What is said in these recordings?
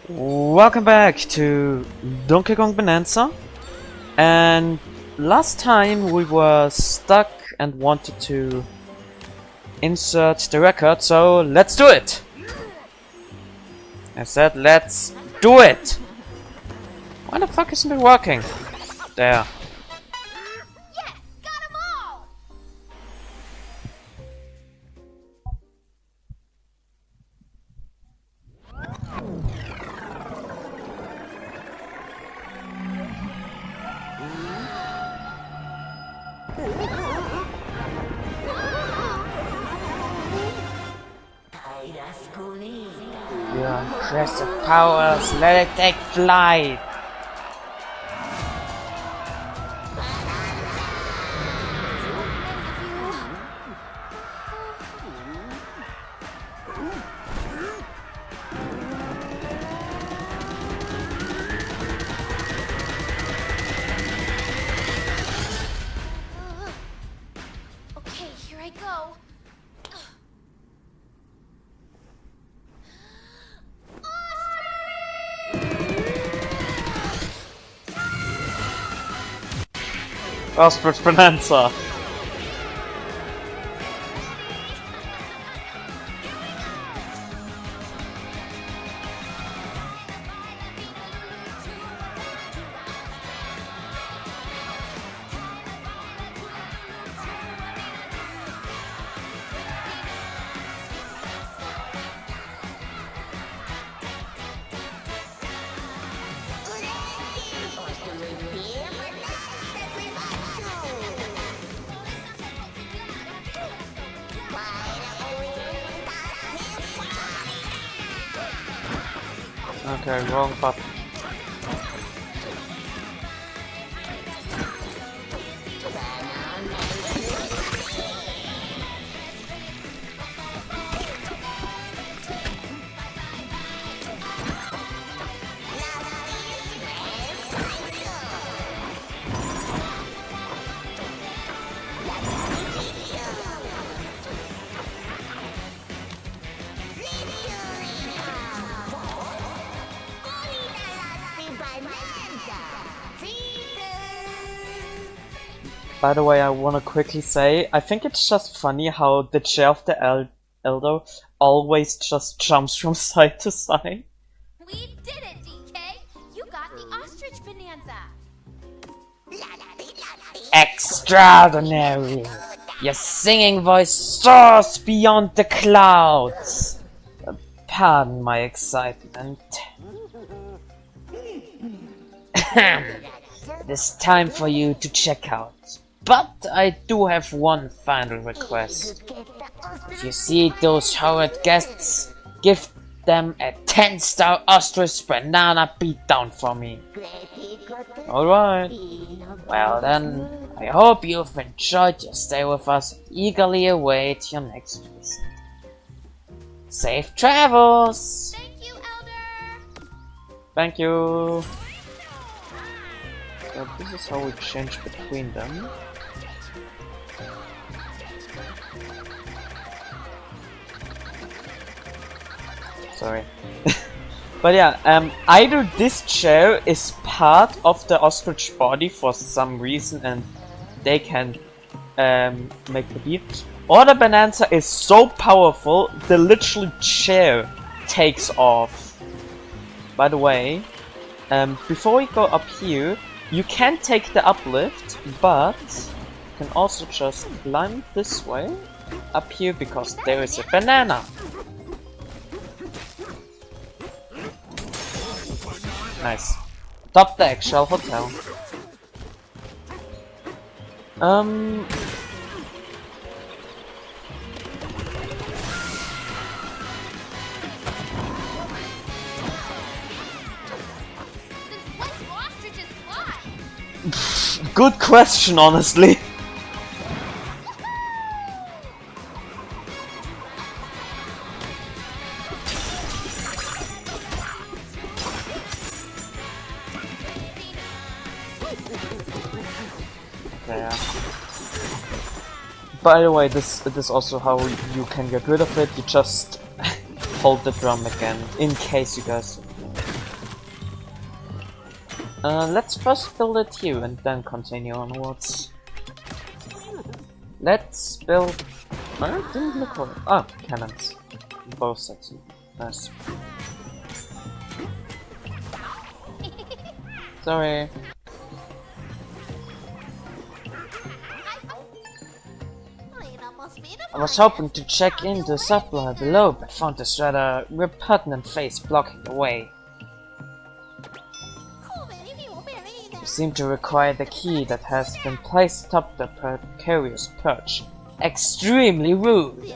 Welcome back to Kong Bananza, and last time we were stuck and wanted to insert the record, so let's do it! I said let's do it! Why the fuck isn't it working? There. Yes, got 'em all. Your impressive powers, let it take flight! Okay, here I go. Ostrich Bananza! Okay, wrong button. By the way, I wanna quickly say, I think it's just funny how the chair of the Elder always just jumps from side to side. We did it, DK. You got the Ostrich Bananza. Extraordinary! Your singing voice soars beyond the clouds! Pardon my excitement. It is time for you to check out. But I do have one final request. If you see those horrid guests, give them a 10-star Ostrich Banana beatdown for me. Alright. Well then, I hope you've enjoyed your stay with us and eagerly await your next visit. Safe travels! Thank you, Elder. Thank you! So this is how we change between them. Sorry. But yeah, either this chair is part of the ostrich body for some reason and they can make the beat, or the Bananza is so powerful the literal chair takes off. By the way, before we go up here, you can take the uplift, but you can also just climb this way up here because there is a banana. Nice. Top deck, Shell Hotel. Since when do ostriches fly? Good question, honestly. Yeah. By the way, this is also how you can get rid of it. You just hold the drum again, in case you guys don't know. Let's first build it here and then continue onwards. Let's build... I didn't look for it. Oh, cannons. Both sets. Nice. Sorry. I was hoping to check in the supply below, but found this rather repugnant face blocking the way. You seem to require the key that has been placed atop the precarious perch. Extremely rude!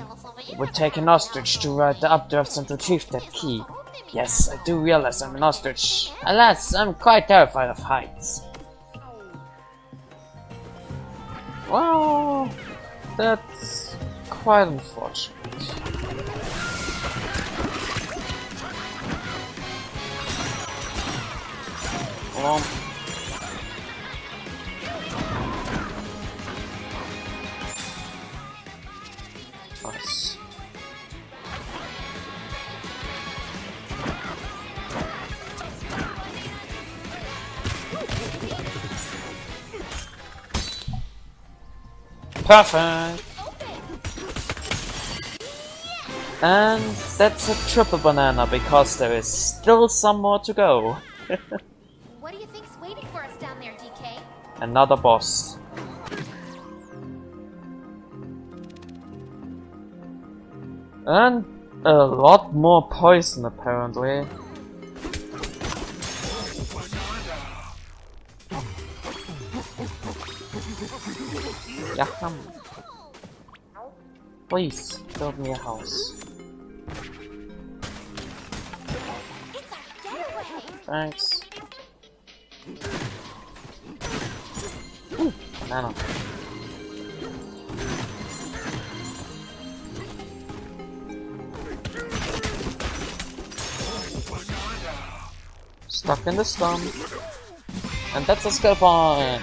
It would take an ostrich to ride the updrafts and retrieve that key. Yes, I do realize I'm an ostrich. Alas, I'm quite terrified of heights. Well, that's quite unfortunate. Nice. Perfect! And that's a triple banana because there is still some more to go. What do you think's waiting for us down there, DK? Another boss. And a lot more poison apparently. Yeah. Please build me a house. It's our getaway! Thanks. Ooh, banana. Stuck in the stump. And that's a skill point!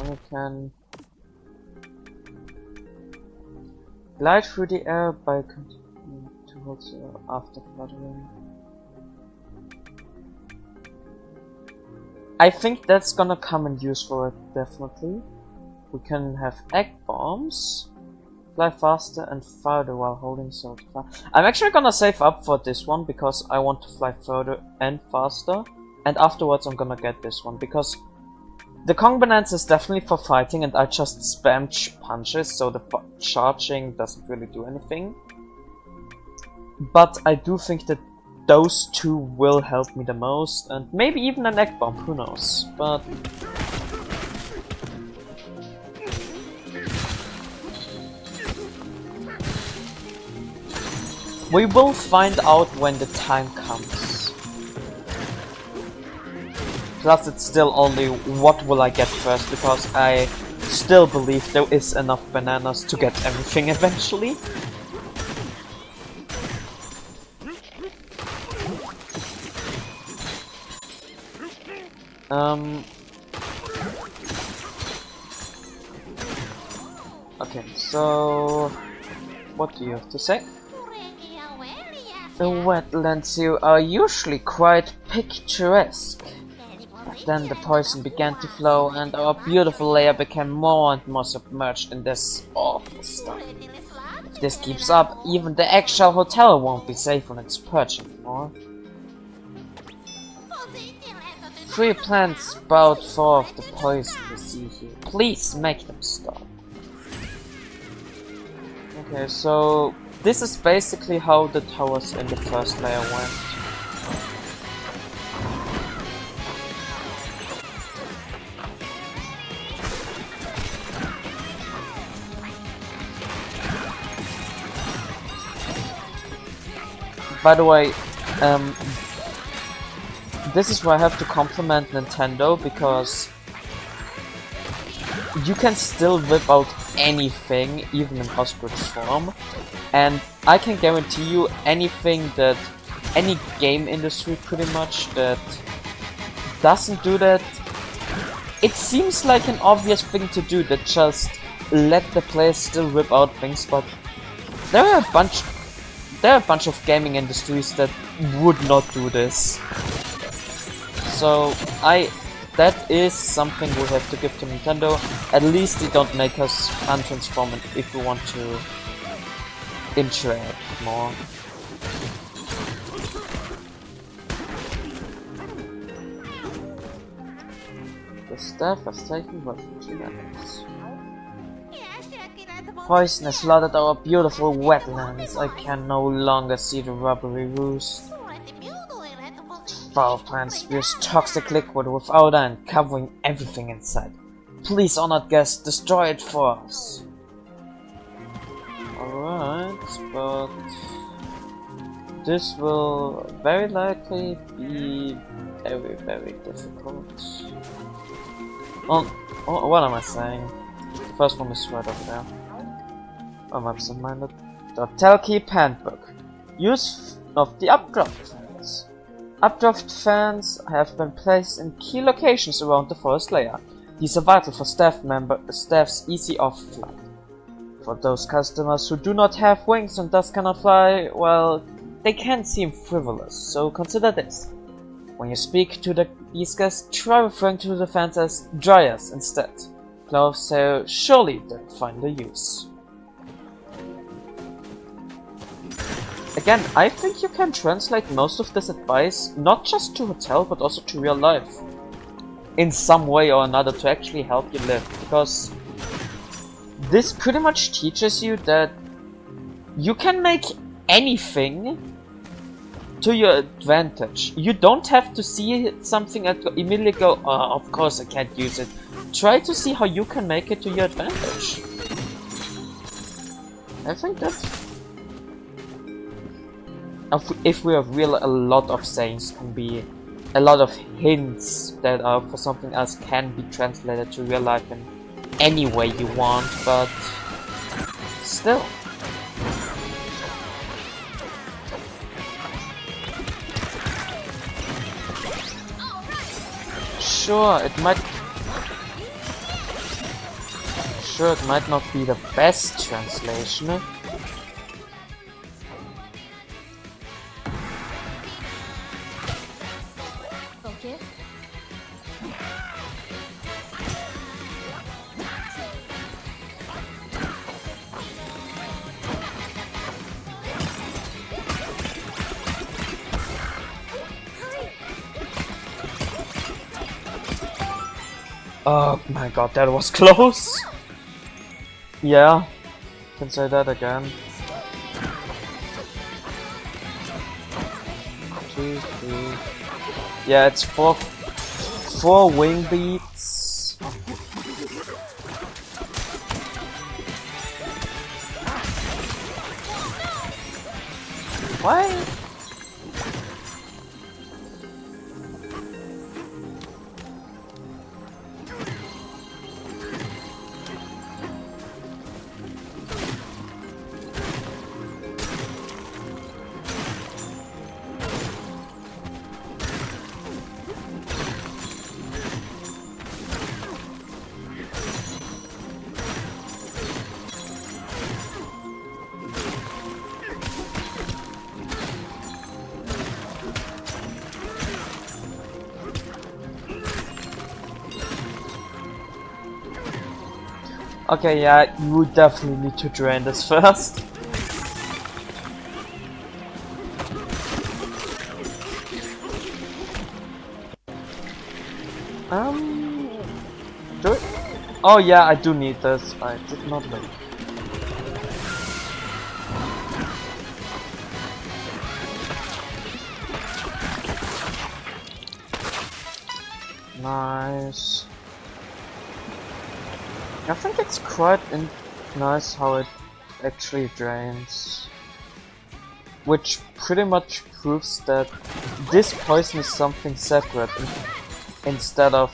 We can glide through the air by continuing towards after fluttering. I think that's gonna come in use for it, definitely. We can have egg bombs, fly faster and farther while holding so far. I'm actually gonna save up for this one because I want to fly further and faster, and afterwards I'm gonna get this one because the Kong Bananza is definitely for fighting and I just spam punches, so the charging doesn't really do anything. But I do think that those two will help me the most, and maybe even an egg bomb, who knows. But we will find out when the time comes. Plus it's still only what will I get first, because I still believe there is enough bananas to get everything eventually. Okay, so what do you have to say? The wetlands here are usually quite picturesque. But then the poison began to flow and our beautiful lair became more and more submerged in this awful stuff. If this keeps up, even the eggshell hotel won't be safe on its perch anymore. 3 plants spout forth the poison we see here. Please make them stop. Okay, so this is basically how the towers in the first layer went. By the way, this is where I have to compliment Nintendo, because you can still whip out anything, even in ostrich form, and I can guarantee you anything that any game industry pretty much that doesn't do that, it seems like an obvious thing to do, that just let the players still whip out things, but there are a bunch of gaming industries that would not do this. So that is something we have to give to Nintendo. At least they don't make us untransform if we want to interact more. The staff has taken refuge in enemies. Poison has flooded our beautiful wetlands. I can no longer see the rubbery roost. Foul plant spews toxic liquid without end, covering everything inside. Please, honored guest, destroy it for us. Alright, but this will very likely be very, very difficult. Oh, what am I saying? The first one is right over there. I'm absent-minded. The Telkeep Handbook. Use of the updraft fans. Updraft fans have been placed in key locations around the forest layer. These are vital for staff's easy off-flight. For those customers who do not have wings and thus cannot fly, well, they can seem frivolous, so consider this. When you speak to these guests, try referring to the fans as dryers instead. Gloves, so surely they'll find a use. Again, I think you can translate most of this advice not just to hotel but also to real life. In some way or another to actually help you live, because this pretty much teaches you that you can make anything to your advantage. You don't have to see something and immediately go, oh, of course I can't use it. Try to see how you can make it to your advantage. I think that's... If we have real, a lot of sayings can be... A lot of hints that are for something else can be translated to real life in any way you want, but... Still. Sure, it might not be the best translation. Oh my god, that was close! Yeah, can say that again. 2, 3. Yeah, it's four wing beats. Why? Okay, yeah, you definitely need to drain this first. Do it? Oh yeah, I do need this. I did not look. Nice. I think it's quite nice how it actually drains. Which pretty much proves that this poison is something separate instead of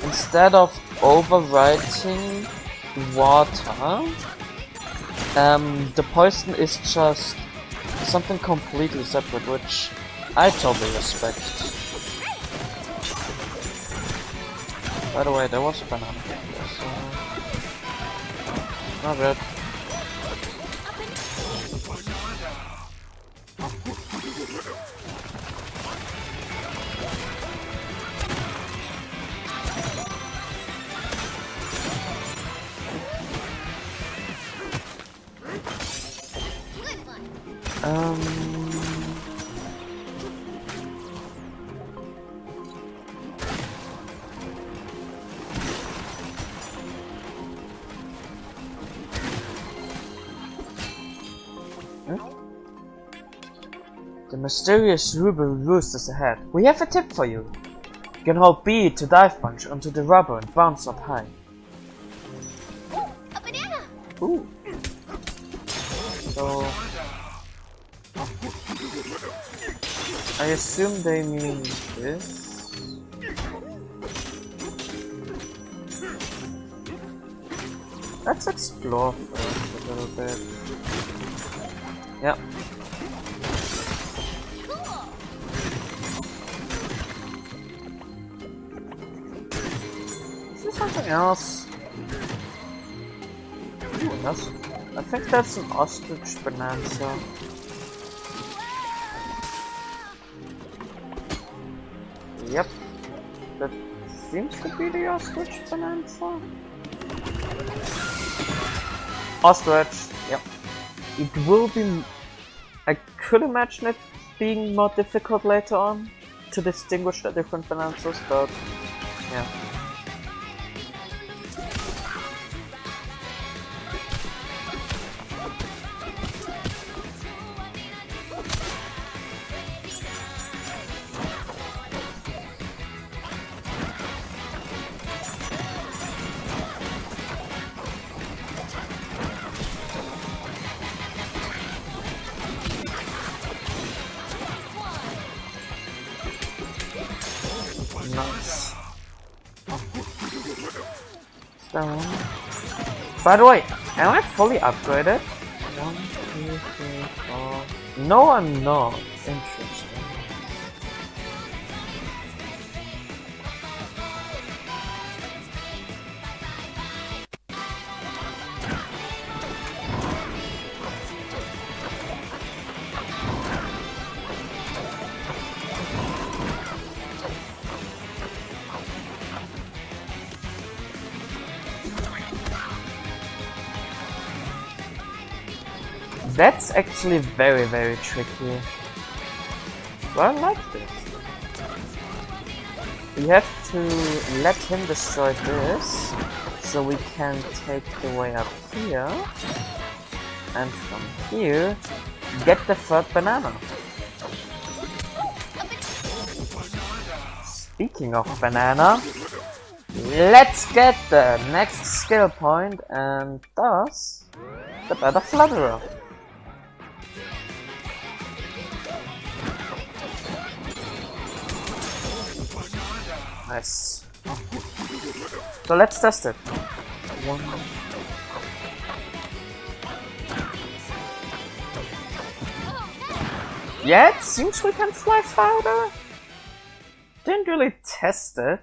instead of overwriting water, the poison is just something completely separate, which I totally respect. By the way, there was a banana here, so... Not bad. The mysterious ruby roost is ahead. We have a tip for you. You can hold B to dive punch onto the rubber and bounce up high. A banana! Ooh. So I assume they mean this. Let's explore first a little bit. Yeah. Is there something else? Ooh, I think that's an Ostrich Bananza. Yep. That seems to be the Ostrich Bananza. Ostrich, yep. It will be... I could imagine it being more difficult later on to distinguish the different Bananzas, but yeah. Nice. So, by the way, am I fully upgraded? 1, 2, 3, 4. No, I'm not. Interesting. That's actually very, very tricky. Well, I like this. We have to let him destroy this, so we can take the way up here. And from here, get the third banana. Speaking of banana, let's get the next skill point, and thus, the better flutterer. Nice. So let's test it. One. Yeah, it seems we can fly farther. Didn't really test it.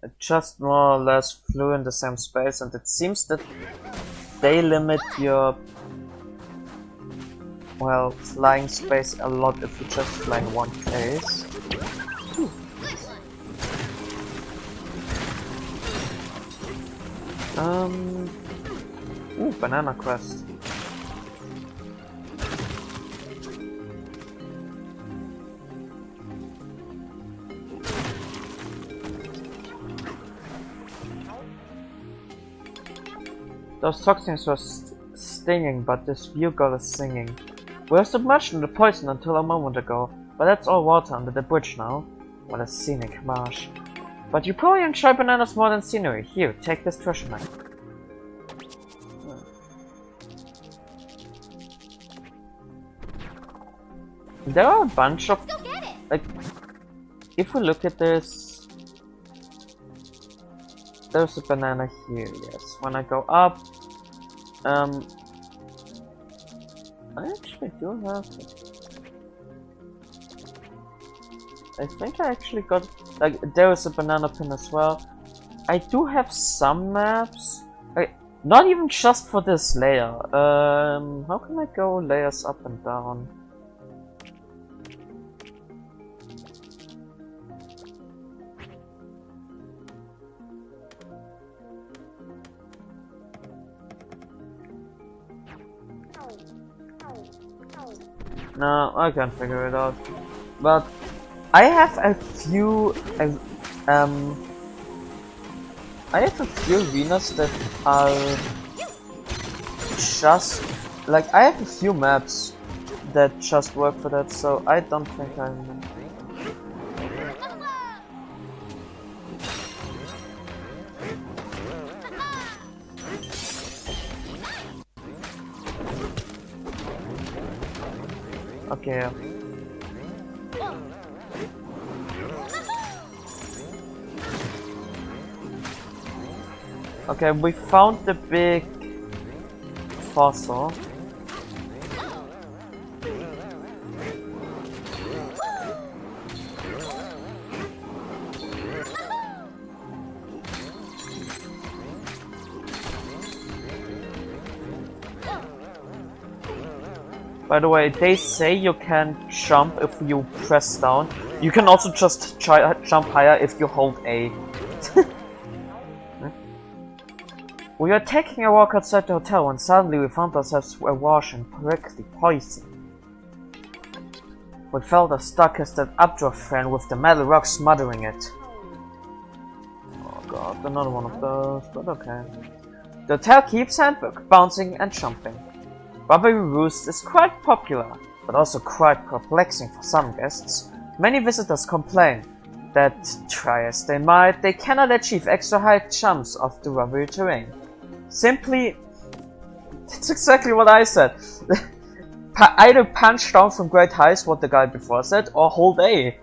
It just more or less flew in the same space, and it seems that they limit your, well, flying space a lot if you just fly in one place. Ooh, banana quest. Those toxins were stinging, but this bugle is singing. We were submerged in the poison until a moment ago, but that's all water under the bridge now. What a scenic marsh. But you probably enjoy bananas more than scenery. Here, take this treasure map. There are a bunch of, like, if we look at this, there's a banana here, yes. When I go up, I actually do have it. I think I actually got, like, there is a banana pin as well. I do have some maps. Not even just for this layer. How can I go layers up and down? No, I can't figure it out. But I have a few arenas that are just like I have a few maps that just work for that, so I don't think I'm. Okay. Okay, we found the big fossil. By the way, they say you can jump if you press down. You can also just jump higher if you hold A. We were taking a walk outside the hotel when suddenly we found ourselves awash in prickly poison. We felt as stuck as that updraft fan with the metal rock smothering it. Oh god, another one of those, but okay. The hotel keeps handbook, bouncing and jumping. Rubbery Roost is quite popular, but also quite perplexing for some guests. Many visitors complain that, try as they might, they cannot achieve extra high jumps off the rubbery terrain. Simply, that's exactly what I said. Either punch down from great heights, what the guy before said, or hold A.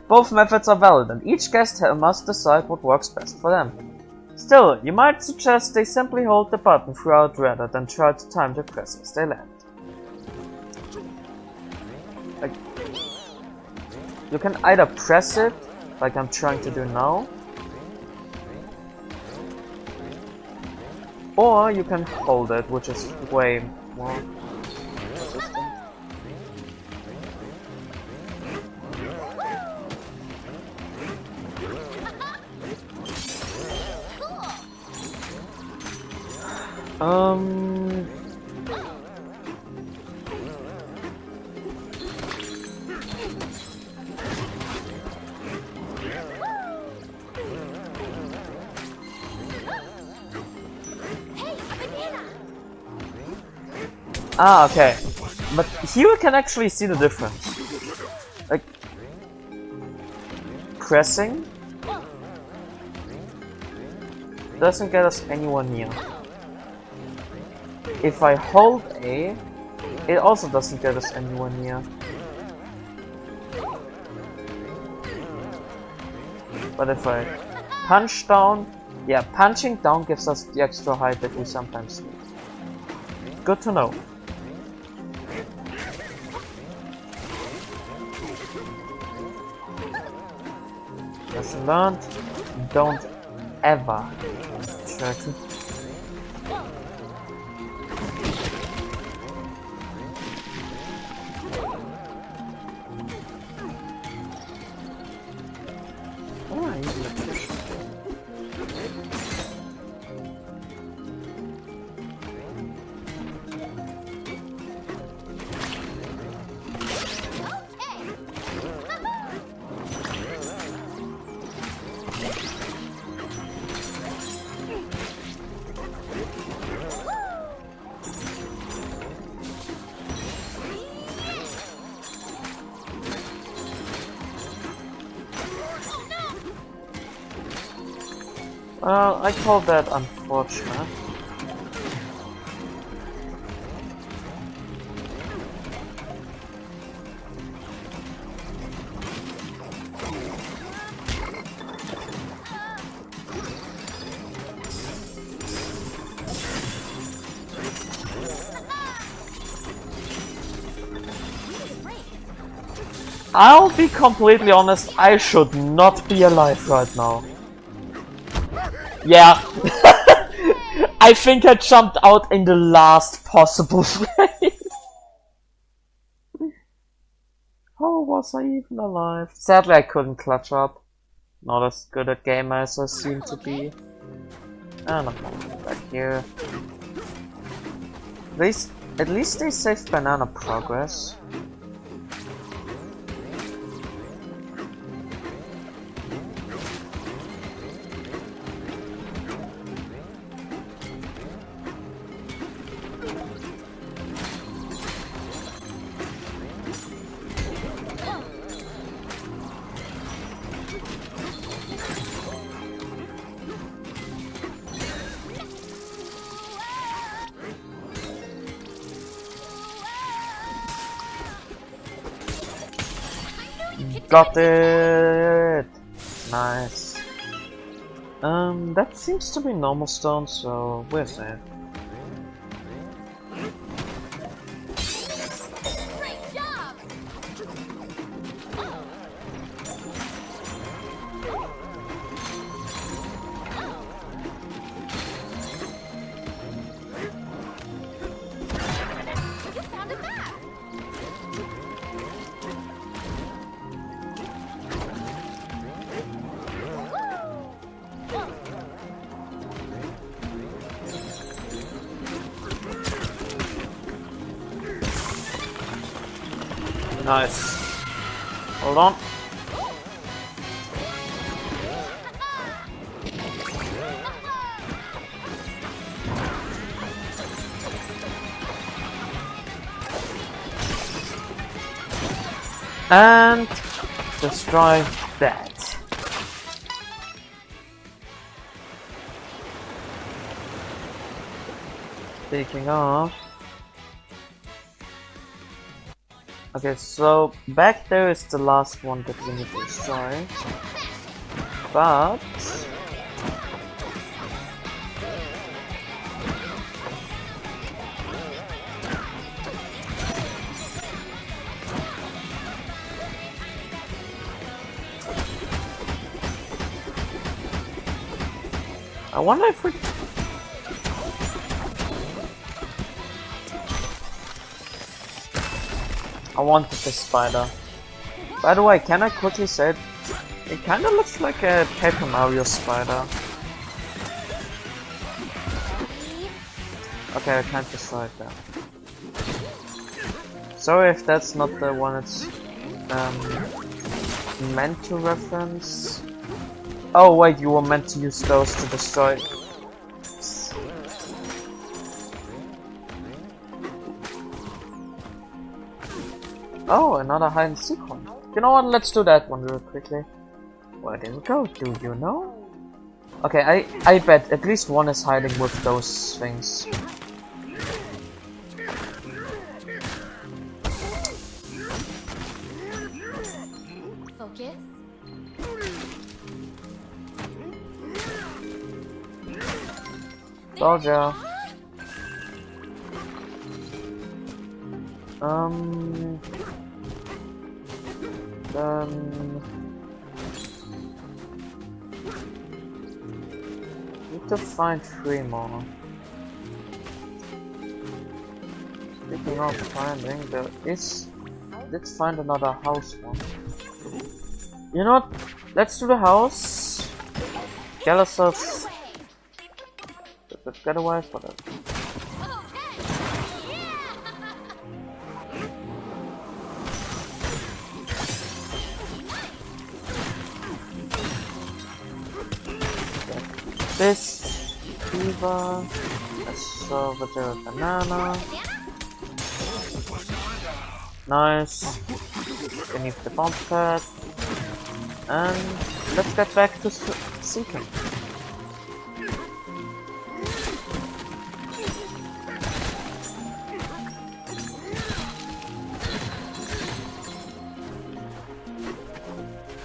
Both methods are valid, and each guest must decide what works best for them. Still, you might suggest they simply hold the button throughout rather than try to time the press as they land. Like, you can either press it, like I'm trying to do now, or you can hold it, which is way more consistent. Ah, okay. But here we can actually see the difference. Like, pressing doesn't get us anywhere near. If I hold A, it also doesn't get us anywhere near. But if I punch down, yeah, punching down gives us the extra height that we sometimes need. Good to know. Lesson learned, don't ever try to. Well, I call that unfortunate. I'll be completely honest, I should not be alive right now. Yeah, I think I jumped out in the last possible frame. How was I even alive? Sadly, I couldn't clutch up. Not as good a gamer as I seem to be. And I'm not back here. At least they saved banana progress. Got it! Nice. That seems to be normal stone, so we're safe. Great job! You found a map! Nice. Hold on. And destroy that. Speaking of, okay, so back there is the last one that we need to destroy, but I wonder if we... I wanted the spider. By the way, can I quickly say it kinda looks like a Paper Mario spider. Okay, I can't destroy it there. Sorry if that's not the one it's meant to reference. Oh wait, you were meant to use those to destroy. Oh, another hide and seek one. You know what? Let's do that one real quickly. Where did it go? Do you know? Okay, I bet at least one is hiding with those things. Focus. Soldier. Then need to find 3 more. Speaking of finding, there is. Let's find another house one. You know what? Let's do the house. Get ourselves. Let's get away for that. This Eva, a silver banana. Nice. Beneath the bomb pad. And let's get back to seeking.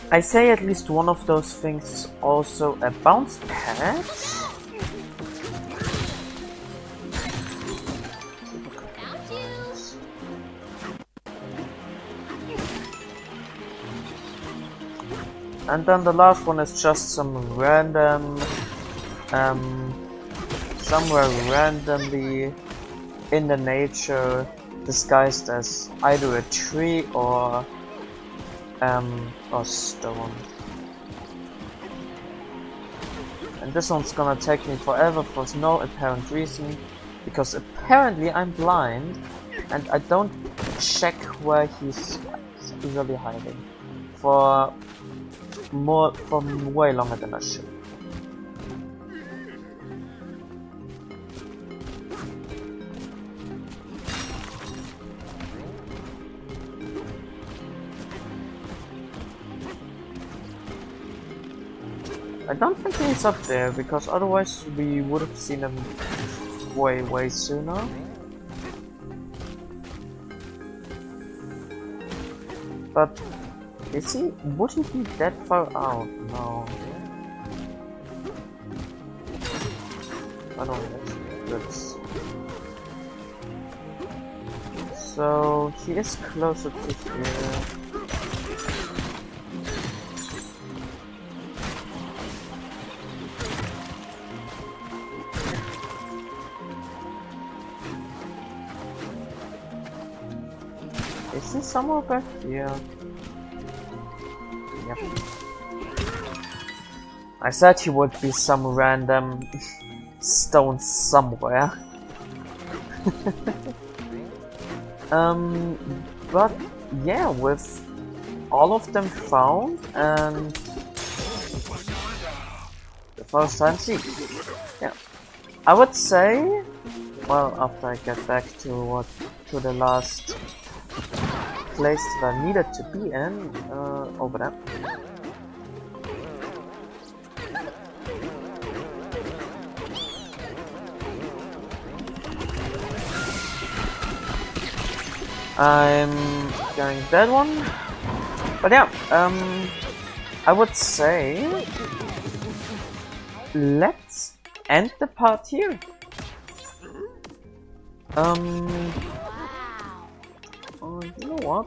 I say at least one of those things is also a bounce pad. And then the last one is just some random somewhere randomly in the nature, disguised as either a tree or stone. And this one's gonna take me forever for no apparent reason, because apparently I'm blind and I don't check where he's really hiding for way longer than I should. I don't think he's up there, because otherwise we would have seen him way sooner. But is he? Would he be that far out? No. I don't know. Let's. So he is closer to here. Is he somewhere back here? Yep. I said he would be some random stone somewhere. But yeah, with all of them found and the first time see. Yeah. I would say, well, after I get back to the last place that I needed to be in, over there. I'm going that one, but yeah, I would say let's end the part here. You know what?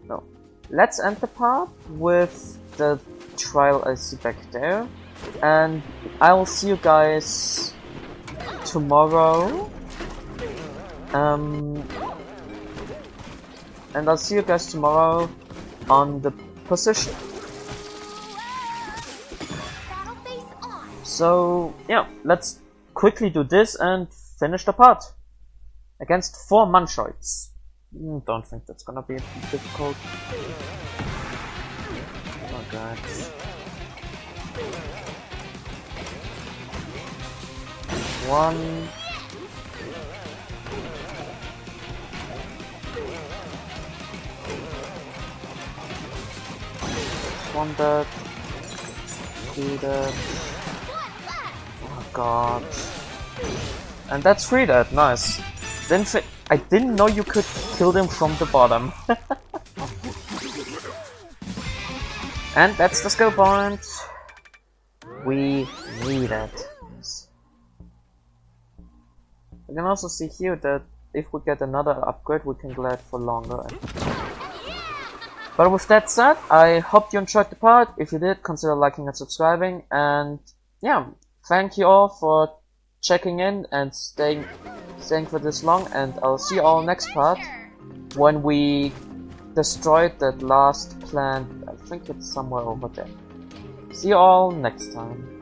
No. Let's end the part with the trial I see back there. And I'll see you guys tomorrow. And I'll see you guys tomorrow on the position. So, yeah, let's quickly do this and finish the part. Against 4 Munchoids. Don't think that's gonna be difficult. Oh god. One. One dead. 2 dead. Oh god. And that's 3 dead, nice. I didn't know you could kill them from the bottom. And that's the skill point. We need it. You can also see here that if we get another upgrade, we can glide for longer. But with that said, I hope you enjoyed the part. If you did, consider liking and subscribing. And yeah, thank you all for checking in and staying for this long, and I'll see you all next part when we destroyed that last plant. I think it's somewhere over there. See you all next time.